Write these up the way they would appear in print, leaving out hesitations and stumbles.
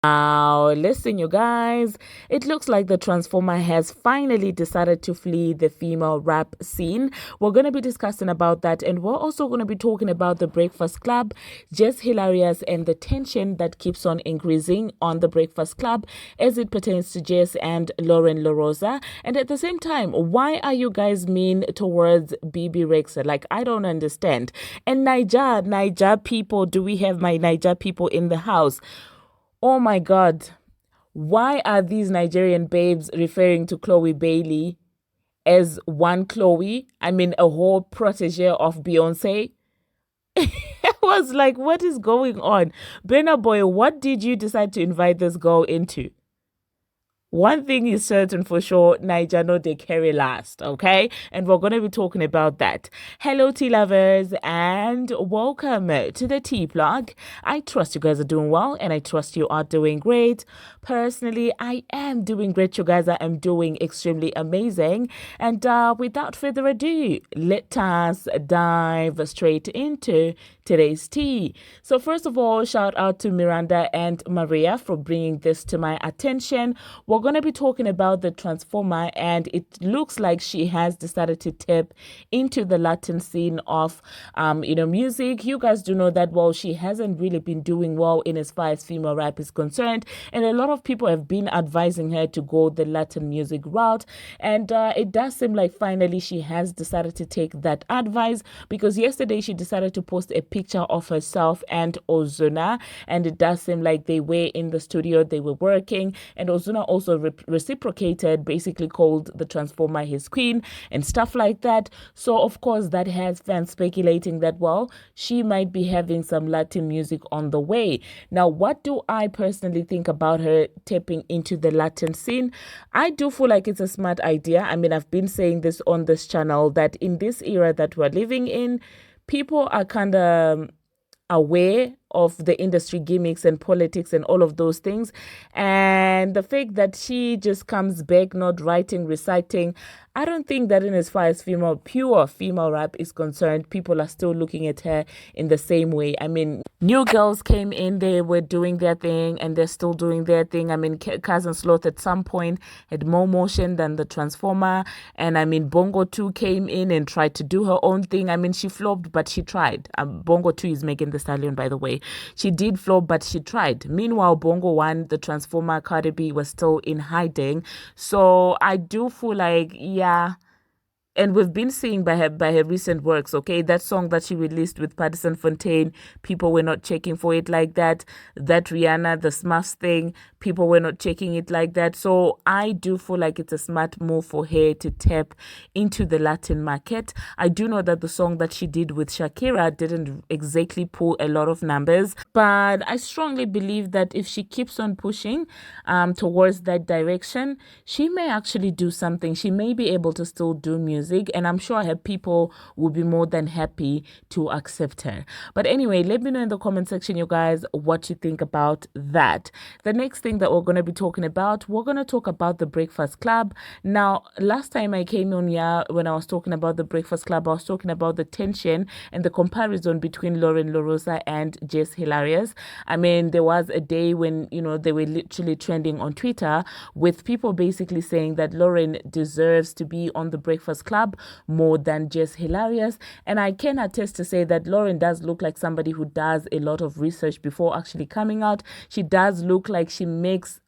Now, listen, you guys, it looks like the Transformer has finally decided to flee the female rap scene. We're going to be discussing about that, and we're also going to be talking about the Breakfast Club, Jess Hilarious, and the tension that keeps on increasing on the Breakfast Club as it pertains to Jess and Loren LaRosa. And at the same time, why are you guys mean towards Bebe Rexha? Like, I don't understand. And Niger people, do we have my Niger people in the house? Oh my God. Why are these Nigerian babes referring to Chloe Bailey as one Chloe? I mean, a whole protege of Beyonce. I was like, what is going on? Burnaboy, what did you decide to invite this girl into? One thing is certain for sure, Niger know they carry last, okay? And we're going to be talking about that. Hello, tea lovers, and welcome to the tea plug. I trust you guys are doing well, and I trust you are doing great. Personally, I am doing great, you guys. I am doing extremely amazing. And without further ado, let us dive straight into today's tea. So first of all, shout out to Miranda and Maria for bringing this to my attention. We're going to be talking about the Transformer, and it looks like she has decided to tap into the Latin scene of music. You guys do know that, well, she hasn't really been doing well in as far as female rap is concerned, and a lot of people have been advising her to go the Latin music route, and it does seem like finally she has decided to take that advice, because yesterday she decided to post a picture of herself and Ozuna, and it does seem like they were in the studio, they were working, and Ozuna also reciprocated, basically called the Transformer his queen and stuff like that. So of course that has fans speculating that, well, she might be having some Latin music on the way. Now, what do I personally think about her tapping into the Latin scene? I do feel like it's a smart idea. I mean, I've been saying this on this channel that in this era that we're living in, people are kind of aware of the industry gimmicks and politics and all of those things. And the fact that she just comes back not writing, reciting, I don't think that in as far as pure female rap is concerned, people are still looking at her in the same way. I mean, new girls came in, they were doing their thing and they're still doing their thing. I mean, Cousin Sloth at some point had more motion than the Transformer. And I mean, Bongo 2 came in and tried to do her own thing. I mean, she flopped, but she tried. Bongo 2 is Megan Thee Stallion, by the way. She did flop, but she tried. Meanwhile, Bongo 1, the Transformer, Cardi B, was still in hiding. So I do feel like, yeah. And we've been seeing by her recent works, okay, that song that she released with Patterson Fontaine, people were not checking for it like that. That Rihanna, the Smurfs thing, people were not checking it like that. So I do feel like it's a smart move for her to tap into the Latin market. I do know that the song that she did with Shakira didn't exactly pull a lot of numbers, but I strongly believe that if she keeps on pushing towards that direction, she may actually do something. She may be able to still do music, and I'm sure her people will be more than happy to accept her. But anyway, let me know in the comment section, you guys, what you think about that. The next thing that we're going to be talking about, we're going to talk about the Breakfast Club. Now, last time I came on here, when I was talking about the Breakfast Club, I was talking about the tension and the comparison between Loren LaRosa and Jess Hilarious. I mean, there was a day when, they were literally trending on Twitter with people basically saying that Loren deserves to be on the Breakfast Club more than Jess Hilarious. And I can attest to say that Loren does look like somebody who does a lot of research before actually coming out. She does look like she makes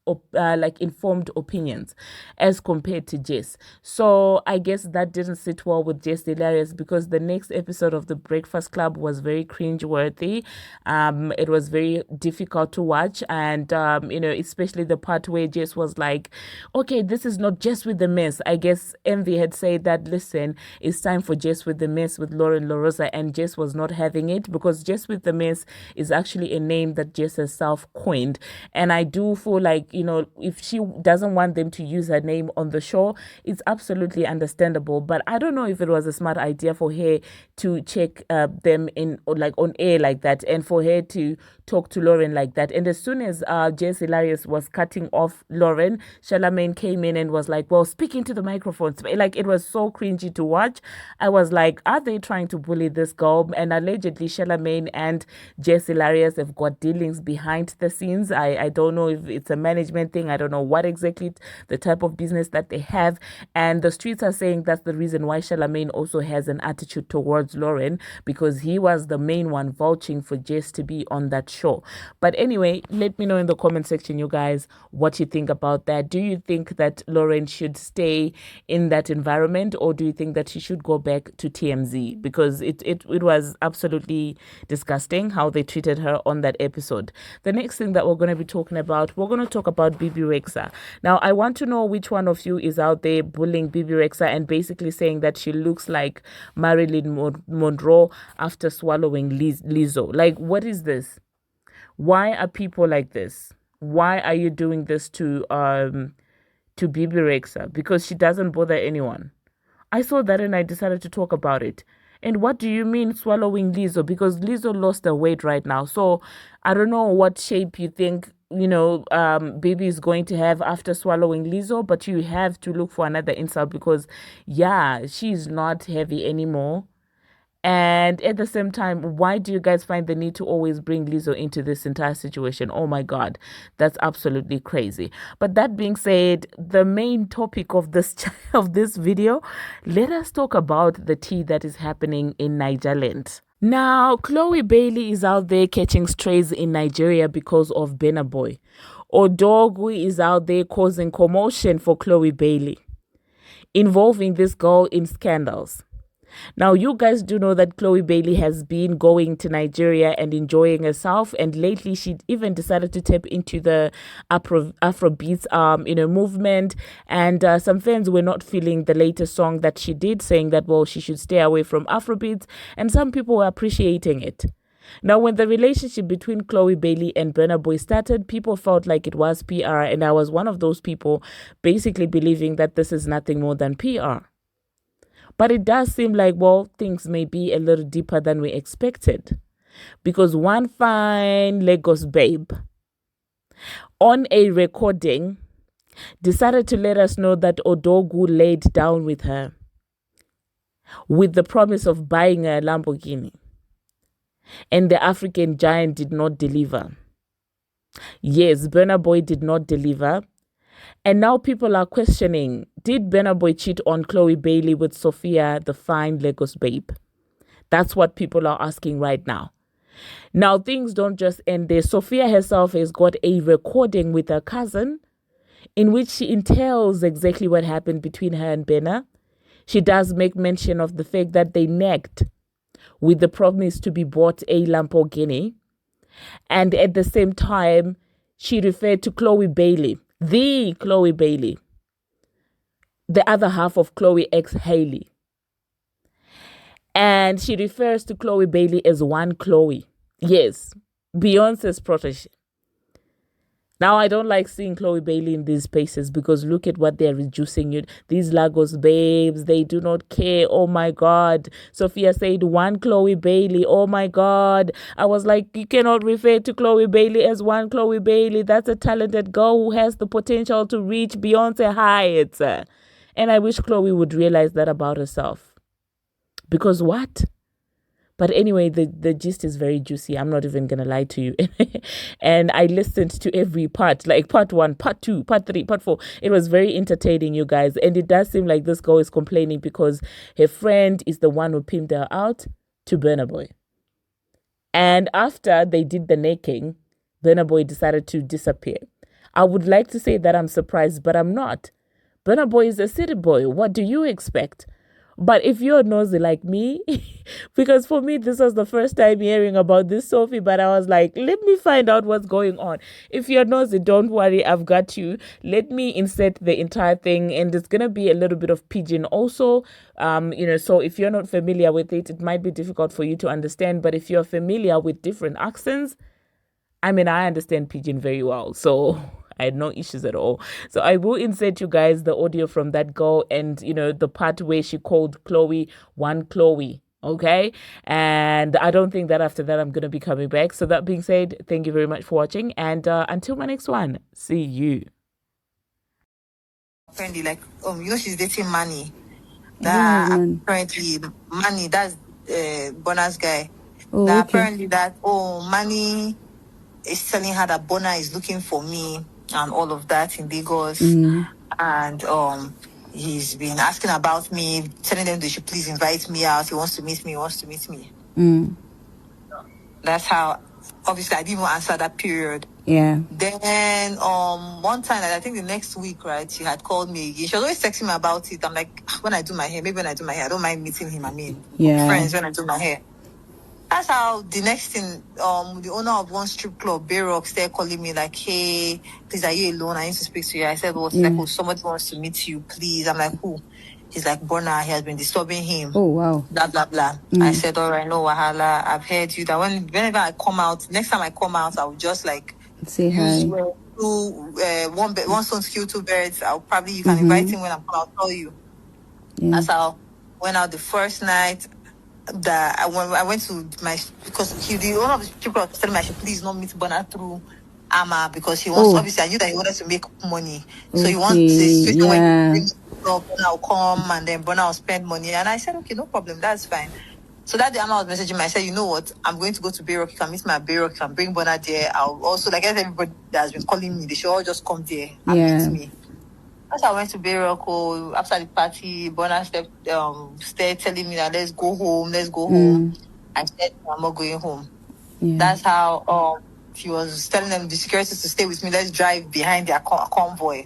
informed opinions as compared to Jess. So I guess that didn't sit well with Jess Hilarious, because the next episode of the Breakfast Club was very cringe-worthy. It was very difficult to watch, and especially the part where Jess was like, okay, this is not Jess with the mess. I guess Envy had said that, listen, it's time for Jess with the mess with Loren LaRosa, and Jess was not having it, because Jess with the mess is actually a name that Jess herself coined. And I do feel like, if she doesn't want them to use her name on the show, it's absolutely understandable. But I don't know if it was a smart idea for her to check them in, like, on air like that, and for her to talk to Loren like that. And as soon as Jess Hilarious was cutting off Loren, Charlamagne came in and was like, well, speak into the microphone. Like, it was so cringy to watch. I was like, are they trying to bully this girl? And allegedly, Charlamagne and Jess Hilarious have got dealings behind the scenes. I don't know if it's a management thing. I don't know what exactly the type of business that they have. And the streets are saying that's the reason why Charlamagne also has an attitude towards Loren, because he was the main one vouching for Jess to be on that show. But anyway, let me know in the comment section, you guys, what you think about that. Do you think that Loren should stay in that environment, or do you think that she should go back to TMZ? Because it was absolutely disgusting how they treated her on that episode. The next thing that we're going to be talking about, we're going to talk about Bebe Rexha. Now, I want to know which one of you is out there bullying Bebe Rexha and basically saying that she looks like Marilyn Monroe after swallowing Lizzo. Like, what is this? Why are people like this? Why are you doing this to Bebe Rexha? Because she doesn't bother anyone. I saw that and I decided to talk about it. And what do you mean swallowing Lizzo? Because Lizzo lost her weight right now. So I don't know what shape you think, Bebe is going to have after swallowing Lizzo, but you have to look for another insult because, yeah, she's not heavy anymore. And at the same time, why do you guys find the need to always bring Lizzo into this entire situation? Oh my God, that's absolutely crazy. But that being said, the main topic of this of this video, let us talk about the tea that is happening in Nigerland. Now, Chloe Bailey is out there catching strays in Nigeria because of Burnaboy. Odogwu is out there causing commotion for Chloe Bailey, involving this girl in scandals. Now, you guys do know that Chloe Bailey has been going to Nigeria and enjoying herself. And lately, she even decided to tap into the Afrobeats, movement. And some fans were not feeling the latest song that she did, saying that, well, she should stay away from Afrobeats. And some people were appreciating it. Now, when the relationship between Chloe Bailey and Burnaboy started, people felt like it was PR. And I was one of those people basically believing that this is nothing more than PR. But it does seem like, well, things may be a little deeper than we expected. Because one fine Lagos babe on a recording decided to let us know that Odogwu laid down with her with the promise of buying a Lamborghini. And the African giant did not deliver. Yes, Burnaboy did not deliver. And now people are questioning, did Burnaboy cheat on Chloe Bailey with Sophia, the fine Lagos babe? That's what people are asking right now. Now, things don't just end there. Sophia herself has got a recording with her cousin in which she entails exactly what happened between her and Burna. She does make mention of the fact that they necked with the promise to be bought a Lamborghini. And at the same time, she referred to Chloe Bailey, the Chloe Bailey, the other half of Chloe ex Hailey. And she refers to Chloe Bailey as one Chloe. Yes, Beyonce's protege. Now, I don't like seeing Chloe Bailey in these spaces because look at what they're reducing you. These Lagos babes, they do not care. Oh my God. Sophia said one Chloe Bailey. Oh my God. I was like, you cannot refer to Chloe Bailey as one Chloe Bailey. That's a talented girl who has the potential to reach Beyonce heights. And I wish Chloe would realize that about herself. Because what? But anyway, the gist is very juicy. I'm not even going to lie to you. And I listened to every part, like part 1, part 2, part 3, part 4. It was very entertaining, you guys. And it does seem like this girl is complaining because her friend is the one who pimped her out to Burnaboy. And after they did the necking, Burnaboy decided to disappear. I would like to say that I'm surprised, but I'm not. Burnaboy is a city boy. What do you expect? But if you're nosy like me, because for me, this was the first time hearing about this Sophie, but I was like, let me find out what's going on. If you're nosy, don't worry, I've got you. Let me insert the entire thing, and it's going to be a little bit of pidgin also. So if you're not familiar with it, it might be difficult for you to understand, but if you're familiar with different accents, I understand pidgin very well, so I had no issues at all. So I will insert you guys the audio from that girl and, the part where she called Chloe one Chloe. Okay, and I don't think that after that I'm gonna be coming back. So that being said, thank you very much for watching, and until my next one, see you. Apparently, like she's dating Manny. That Apparently Manny, that's Burna's guy. Oh, that okay. Apparently that Manny is telling her that Burna is looking for me and all of that in Lagos, and he's been asking about me, telling them they should please invite me out. He wants to meet me. That's how. Obviously, I didn't even answer that period. Yeah. Then one time, I think the next week, right, she had called me again. She was always texting me about it. I'm like, when I do my hair, I don't mind meeting him. I mean, friends when I do my hair. That's how the next thing, the owner of one strip club, Bayrock, started calling me like, hey, please, are you alone? I need to speak to you. I said, well, like, oh, somebody wants to meet you, please. I'm like, who? He's like, Burna, he has been disturbing him. Oh, wow. Blah, blah, blah. I said, all right, no wahala. I've heard you that whenever I come out, next time I come out, I will just like say hi. One stone to kill two birds. You can invite him when I come out, I'll tell you. Yeah. That's how I went out the first night. That I went to because the owner of the strip club was telling me I should please not meet Burna through Ama because he wants. Obviously, I knew that he wanted to make money, so he wants a situation where Burna will come and then Burna will spend money. And I said, okay, no problem, that's fine. So that day, Ama was messaging me. I said, you know what? I'm going to go to Bayrock. You can meet me at Bayrock. You can bring Burna there. I'll also everybody that has been calling me. They should all just come there and meet me. As I went to Bayrock, after the party, Burna started telling me that let's go home. I said, I'm not going home. Yeah. That's how he was telling them, the security, to stay with me. Let's drive behind their convoy.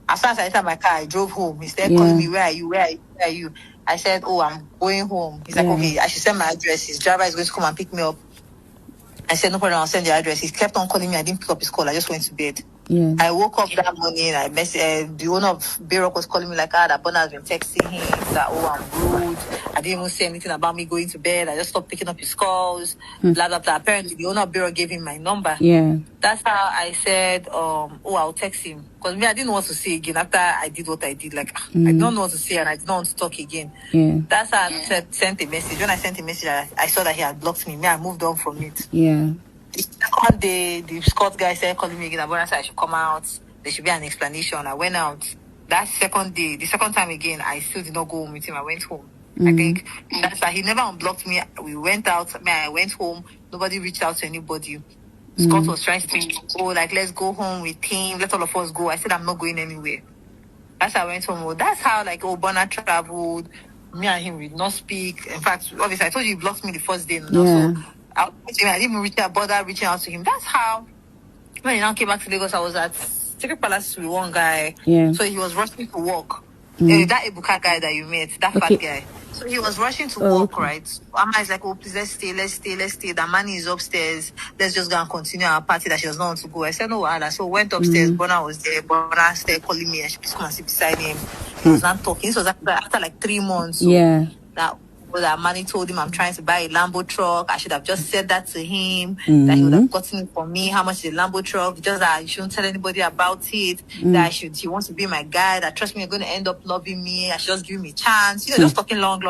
As soon as I entered my car, I drove home. He started calling me, where are you? I said, I'm going home. He's like, okay, I should send my address. His driver is going to come and pick me up. I said, no problem, I'll send the address. He kept on calling me. I didn't pick up his call. I just went to bed. Yeah. I woke up that morning. I messaged the owner of Bayrock was calling me like, that Burna has been texting him that, I'm rude. I didn't even say anything about me going to bed. I just stopped picking up his calls. Blah, blah, blah. Apparently, the owner of Bayrock gave him my number. Yeah. That's how I said, I'll text him. Because me, I didn't know what to say again after I did what I did. Like, I don't know what to say and I didn't want to talk again. Yeah. That's how I sent a message. When I sent a message, I saw that he had blocked me. I moved on from it. Yeah. The second day, the Scott guy started calling me again. I said I should come out. There should be an explanation. I went out. That second day, the second time again, I still did not go home with him. I went home. I think that's why he never unblocked me. We went out. I went home. Nobody reached out to anybody. Scott was trying to let's go home with him. Let all of us go. I said, I'm not going anywhere. That's how I went home. That's how Burna traveled. Me and him would not speak. In fact, obviously, I told you he blocked me the first day. So I didn't even bother reaching out to him. That's how, when he now came back to Lagos, I was at Secret Palace with one guy. Yeah. So he was rushing to work. That Ebuka guy that you met, that fat guy. So he was rushing to work, right? So Amma is like, please, let's stay. The money is upstairs. Let's just go and continue our party that she does not want to go. I said, no, Allah. So went upstairs. Burna was there. Burna started calling me. I should please come and sit beside him. He was not talking. This was after like 3 months. So that Manny told him I'm trying to buy a Lambo truck. I should have just said that to him, that he would have gotten it for me. How much is a Lambo truck? Just that you shouldn't tell anybody about it. That he wants to be my guy. That trust me, you're going to end up loving me. I should just give me a chance. Just talking long.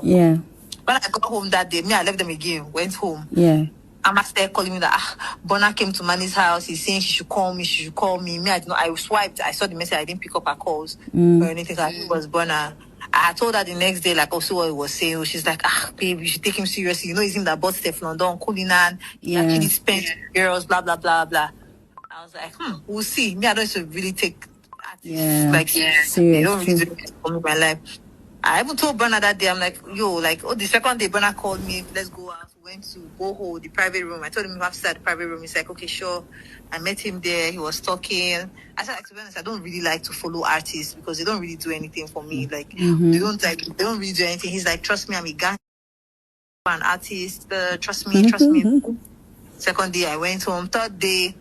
Yeah. When I got home that day, I left them again. Went home. Yeah. Amma started calling me that Burna came to Manny's house. He's saying she should call me. Me, I didn't know. I swiped. I saw the message. I didn't pick up her calls or anything. Like it was Burna. I told her the next day, also what he was saying. She's like, babe, you should take him seriously. It's him that bought Steph London, Kulinan. He actually spent girls, blah, blah, blah, blah. I was like, we'll see. Me, I don't really take artists they don't really do it for me in my life. I even told Burna that day, I'm like, the second day Burna called me, let's go out. We went to Boho, the private room. I told him we have to start the private room. He's like, okay, sure. I met him there. He was talking. I said, to be honest, I don't really like to follow artists because they don't really do anything for me. They don't really do anything. He's like, trust me, I'm a gang an artist. Trust me. Second day, I went home. Third day,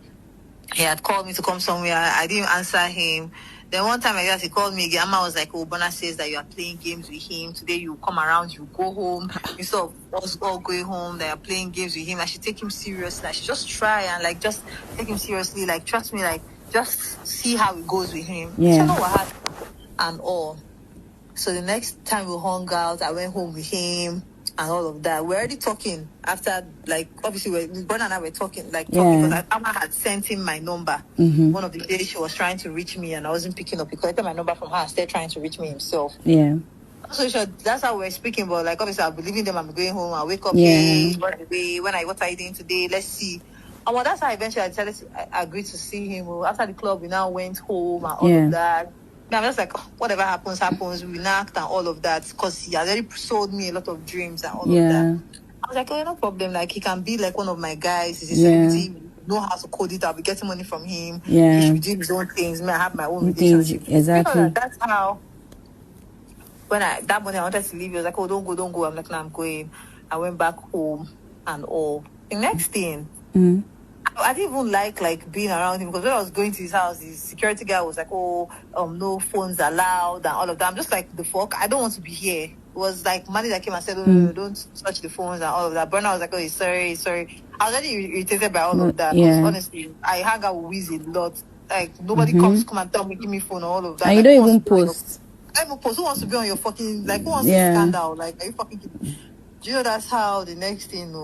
he had called me to come somewhere. I didn't answer him. Then one time I guess he called me again. Amma was like, Burna says that you are playing games with him. Today you come around, you go home. Instead of us all going home, they are playing games with him. I should take him seriously. I should just try and just take him seriously. Trust me, just see how it goes with him. Yeah. So I know what happened and all. So the next time we hung out, I went home with him and all of that. We're already talking after, like, obviously, Burna and I were talking because Amma had sent him my number. One of the days she was trying to reach me and I wasn't picking up. He collected my number from her and started trying to reach me himself. Yeah. So that's how we're speaking. But like, obviously, I'll be leaving them. I'm going home. I'll wake up. Hey, what are you doing today? Let's see. And well, that's how eventually I decided to agree to see him. After the club, we now went home and all of that. Now I'm just like, whatever happens. We knocked and all of that because he has already sold me a lot of dreams and all of that. I was like, oh, no problem. Like, he can be like one of my guys. He's a celebrity. Know how to code it. I'll be getting money from him. He should be doing his own things. I have my own relationship. Exactly. You know, that's how. When that morning I wanted to leave, he was like, oh, don't go. I'm like, no, I'm going. I went back home and all. The next thing, I didn't even like being around him because when I was going to his house, the security guy was like, oh, no phones allowed and all of that. I'm just like, the fuck? I don't want to be here. It was like money that came and said, oh, don't touch the phones and all of that. Burna was like, oh, sorry. I was already irritated by all of that. Because honestly, I hang out with Wiz a lot. Like, nobody comes to come and tell me, give me phone and all of that. And like, you don't even post. Who wants to be on your fucking, like, who wants to scandal? Like, are you fucking kidding? Do you know that's how the next thing,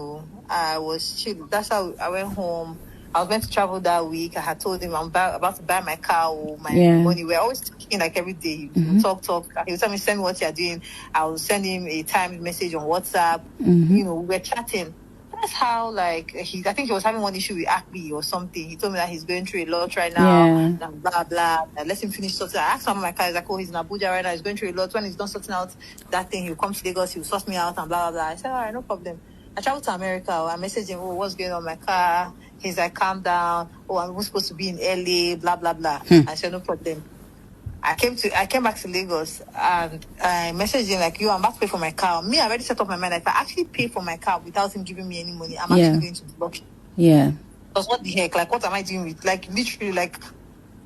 I was chill. That's how I went home. I was meant to travel that week. I had told him I'm about to buy my car or my money. We're always talking like every day. Talk. He would tell me, send me what you're doing. I will send him a timed message on WhatsApp. You know, we're chatting. That's how, like, I think he was having one issue with Acme or something. He told me that he's going through a lot right now. And blah, blah. Let him finish sorting. I asked him about my car. He's like, oh, he's in Abuja right now. He's going through a lot. When he's done sorting out that thing, he'll come to Lagos. He'll sort me out and blah, blah, blah. I said, all right, no problem. I traveled to America. I messaged him, oh, what's going on with my car? He's like, calm down. Oh, I'm supposed to be in LA, blah, blah, blah. I said, no problem. I came back to Lagos and I messaged him like, I'm about to pay for my car. Me, I already set up my mind. If I actually pay for my car without him giving me any money, I'm actually going to block him. Yeah. Because what the heck? Like, what am I doing with? Like, literally, like,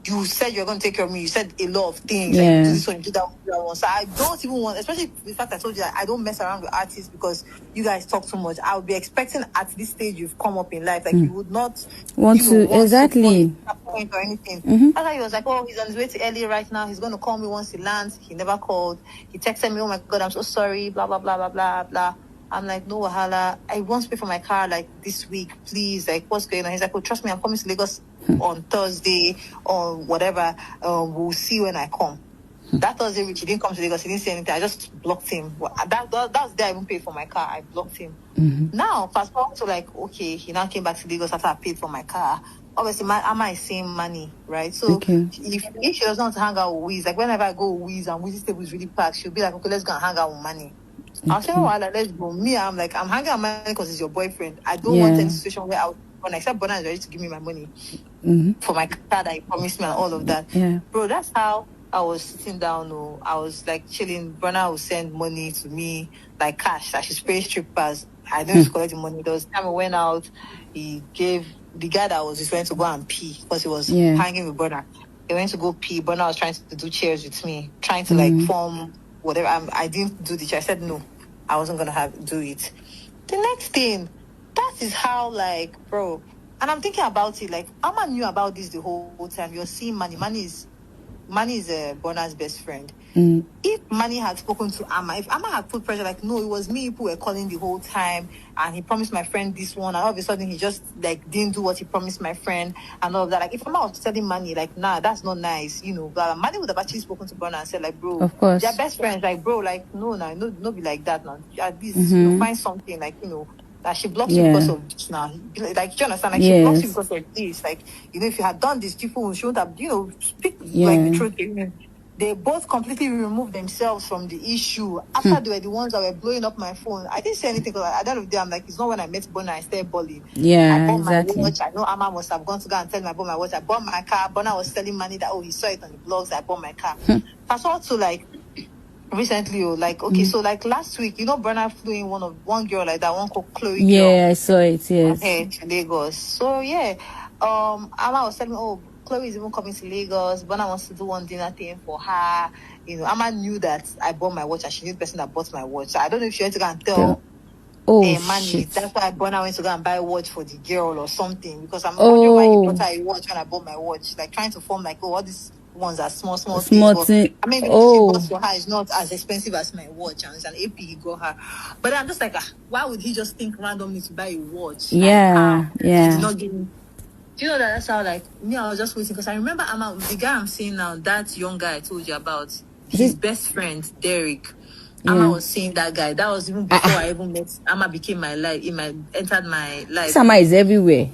you said you're going to take care of me. You said a lot of things. Like, you do this one, you do that one. So I don't even want, especially the fact I told you that I don't mess around with artists because you guys talk too much. I would be expecting at this stage you've come up in life. Like, you would not want to point or anything. That's why he was like, oh, he's on his way to LA right now. He's going to call me once he lands. He never called. He texted me, oh my God, I'm so sorry, blah, blah, blah, blah, blah, blah. I'm like, no, wahala. I want to pay for my car like this week, please. Like, what's going on? He's like, oh, trust me, I'm coming to Lagos on Thursday or whatever. We'll see when I come. That Thursday, which he didn't come to Lagos, he didn't say anything. I just blocked him. That was the day I even paid for my car. I blocked him. Now, fast forward to like, okay, he now came back to Lagos after I paid for my car. Obviously, Amma is saying money, right? So if she doesn't want to hang out with Wiz, like whenever I go with Wiz and Wiz's table is really packed, she'll be like, okay, let's go and hang out with money. I'll say, oh, let's go. Me, I'm like, I'm hanging out with money because it's your boyfriend. I don't want any situation where when I said Burna is ready to give me my money for my car that he promised me and all of that. Bro, that's how I was sitting down. I was like chilling. Burna would send money to me, like cash. I should pay strippers. I didn't collect the money. There was time I went out. He gave the guy that was just went to go and pee because he was hanging with Burna. He went to go pee. Burna was trying to do chairs with me, trying to like form whatever. I didn't do the chair. I said no. I wasn't gonna do it. The next thing, that is how, like, bro, and I'm thinking about it, like, Amma knew about this the whole time. You're seeing money. Money is Burna's best friend. If Money had spoken to Amma, if Amma had put pressure, like, no, it was me who were calling the whole time, and he promised my friend this one, and all of a sudden he just, like, didn't do what he promised my friend, and all of that. Like, if Amma was telling Money, like, nah, that's not nice, you know, blah, blah. Money would have actually spoken to Burna and said, like, bro, of course, they're best friends, like, bro, like, no, be like that, now. At least, find something, like, you know, that she blocks you because of this now. Like, do you understand? Like, she blocks you because of this. Like, you know, if you had done this, people shouldn't have, you know, speak like the truth. They both completely removed themselves from the issue. After they were the ones that were blowing up my phone, I didn't say anything because at the end of the day, I'm like, it's not when I met Burna I started balling. I bought my watch. I know Amma must have gone to go and tell me I bought my watch. I bought my car. Burna was telling Money that, oh, he saw it on the blogs. I bought my car. Fast forward to like recently, like, okay, so like last week, you know, Burna flew in one girl like that, one called Chloe. Yeah, I saw it. Yes. To Lagos. So yeah, Amma was telling me, oh, Chloe is even coming to Lagos. Burna wants to do one dinner thing for her. You know, Amma knew that I bought my watch and she knew the person that bought my watch. So I don't know if she went to go and tell Money. That's why Burna went to go and buy a watch for the girl or something. Because I'm wondering why he bought her a watch when I bought my watch. Like trying to form like, oh, what this ones are small things. Small thing. But, I mean, the watch she bought for her is not as expensive as my watch, and it's an AP he got her. But I'm just like, why would he just think randomly to buy a watch? Yeah, like, yeah. He's not giving. Do you know that's how, like, me, I was just waiting because I remember the guy I'm seeing now, that young guy I told you about, his best friend, Derek. Amma was seeing that guy. That was even before I even met. Amma became my life. Entered my life. Amma is everywhere,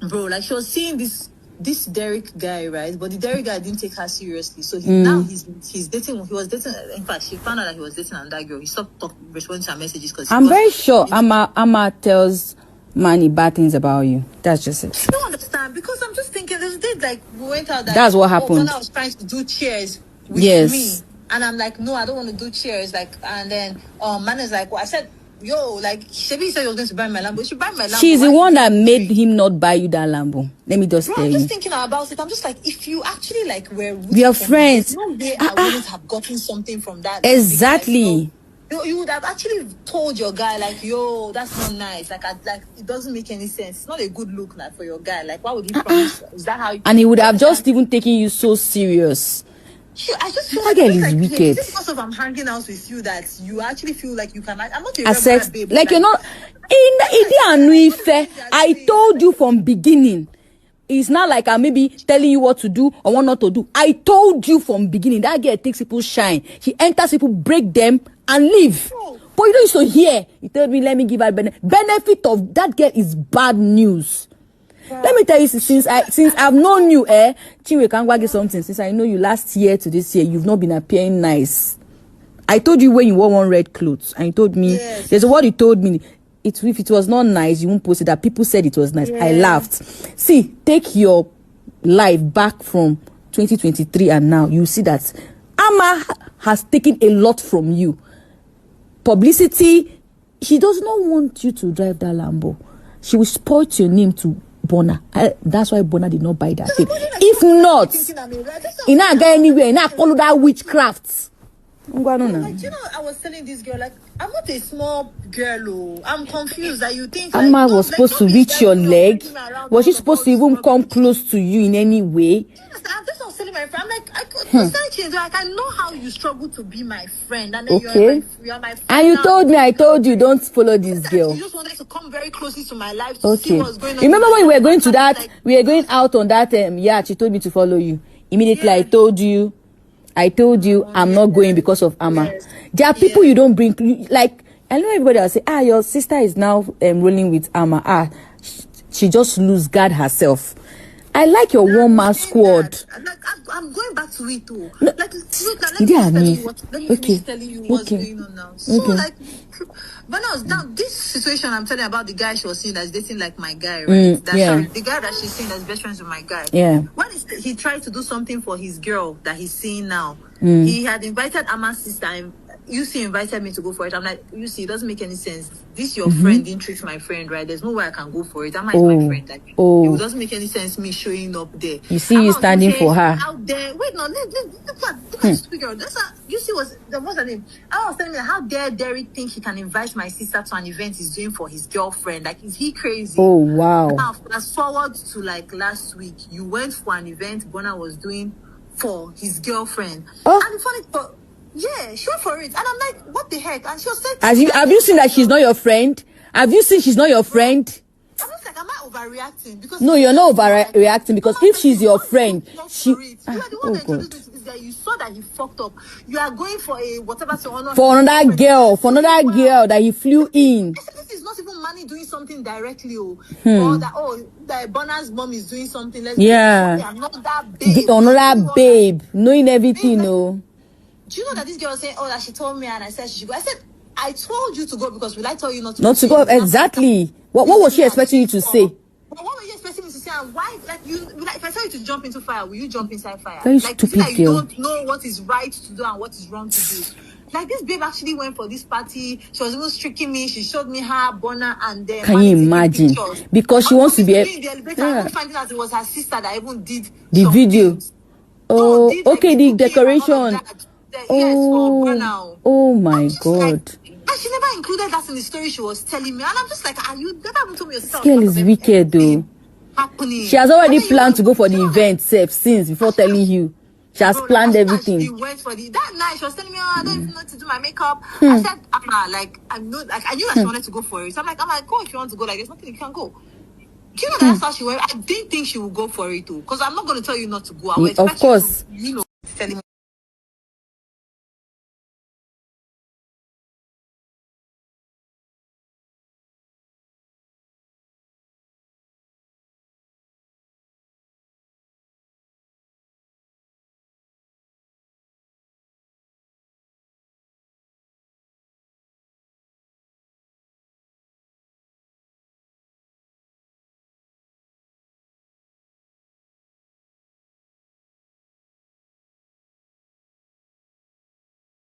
bro. Like, she was seeing this Derek guy, right? But the Derek guy didn't take her seriously. So now he's dating. He was dating. In fact, she found out that he was dating another girl. He stopped responding to her messages because I'm very sure Amma tells Manny bad things about you. That's just it. I don't understand because I'm just thinking there's a day like we went out. That's what happened. I was trying to do cheers with me, and I'm like, no, I don't want to do cheers. Like, and then man is like, well, I said, yo, like, Shebi said you was going to buy my Lambo. You should buy my Lambo. She's the one that made him not buy you that Lambo. Let me just tell you. I'm just thinking about it. I'm just like, if you actually like were your friends, no way I wouldn't have gotten something from that. Exactly. You would have actually told your guy, like, yo, that's not nice. Like, it doesn't make any sense. It's not a good look, like, for your guy. Like, why would he promise? Is that how? And he would have just even taken you so serious. I just feel that girl is wicked. Is it because of I'm hanging out with you that you actually feel like you can? I'm not a accept, babe. Like you're not. I told you from beginning. It's not like I'm maybe telling you what to do or what not to do. I told you from beginning. That girl takes people's shine. She enters people, break them, and leave. But you don't used to hear. He told me, let me give her benefit of that girl is bad news. Let me tell you, since I've known you, Chinwe Kangwagi something, since I know you last year to this year, you've not been appearing nice. I told you when you wore one red clothes, and you told me, there's a word you told me, if it was not nice, you won't post it, that people said it was nice. I laughed. See, take your life back from 2023 and now, you see that Amma has taken a lot from you. Publicity, she does not want you to drive that Lambo. She will spoil your name to Burna. That's why Burna did not buy that thing. If not, in not go anywhere, in not follow that witchcraft. Like, you know, I was telling this girl, like, I'm not a small girl. Oh. I'm confused that you think Amma was supposed to reach your leg. Was she supposed to even come close to you in any way? I'm just not telling my friend. I'm like, I know how you struggle to be my friend, and then you're my friend. And you told me, I told you, don't follow this girl. You just wanted to come very closely to my life to see what's going on. Remember when we were going to that, we were going out on that, she told me to follow you. Immediately, I told you I'm not going because of Amma. There are people you don't bring, like, I know everybody will say, your sister is now rolling with Amma. She just lose guard herself. I like your one-man squad. I'm going back to it too. Let me tell you what's going on now. So like, but now this situation I'm telling you about, the guy she was seeing that's dating like my guy, right? The guy that she's seeing that's best friends with my guy. Yeah. When he tried to do something for his girl that he's seeing now, he had invited Amma's sister. UC invited me to go for it. I'm like, UC, it doesn't make any sense. This your friend didn't treat my friend right. There's no way I can go for it. Amma is my friend. Like, it doesn't make any sense me showing up there. You see, you standing for her out there. Wait, no, look at this girl. That's UC what's her name? I was telling me, how dare Derek think he can invite my sister to an event he's doing for his girlfriend? Like, is he crazy? Oh wow. Now, fast forward to like last week, you went for an event Burna was doing for his girlfriend. And funny part. Yeah, sure for it. And I'm like, what the heck? And she was saying, have you seen that she's not your friend? Have you seen she's not your friend? I'm just like, am I overreacting? Because no, you're not overreacting, because if she's your friend, you are the one that introduced this, is that you saw that he fucked up. You are going for a whatever to honor for another girl that he flew in. This is not even money doing something directly, or that Burna's mom is doing something. Another babe, knowing everything, no. Do you know that this girl was saying, that she told me and I said she should go? I said, I told you to go because will I tell you not to go? Not to go, exactly. What was she expecting you to say? What were you expecting me to say? And why? Like, if I tell you to jump into fire, will you jump inside fire? Very stupid girl. You don't know what is right to do and what is wrong to do. Like, this babe actually went for this party. She was even tricking me. She showed me her, Burna, and then. Can you imagine? Because she wants to be in the elevator. I finding out it was her sister that even did the video. The decoration. For Burna. Oh my God. And she never included that in the story she was telling me. And I'm just like, you never even told me yourself. This girl is wicked though. happening. She has already planned to go for the event since before telling you. She has planned everything. She went for that night. She was telling me, "Oh, I don't even know to do my makeup." I said, "Amma, like I knew that she wanted to go for it." So I'm like, "Amma, go if you want to go. Like, there's nothing you can go." Do you know that's how she went? I didn't think she would go for it too, because I'm not going to tell you not to go. I would expect of course. you to,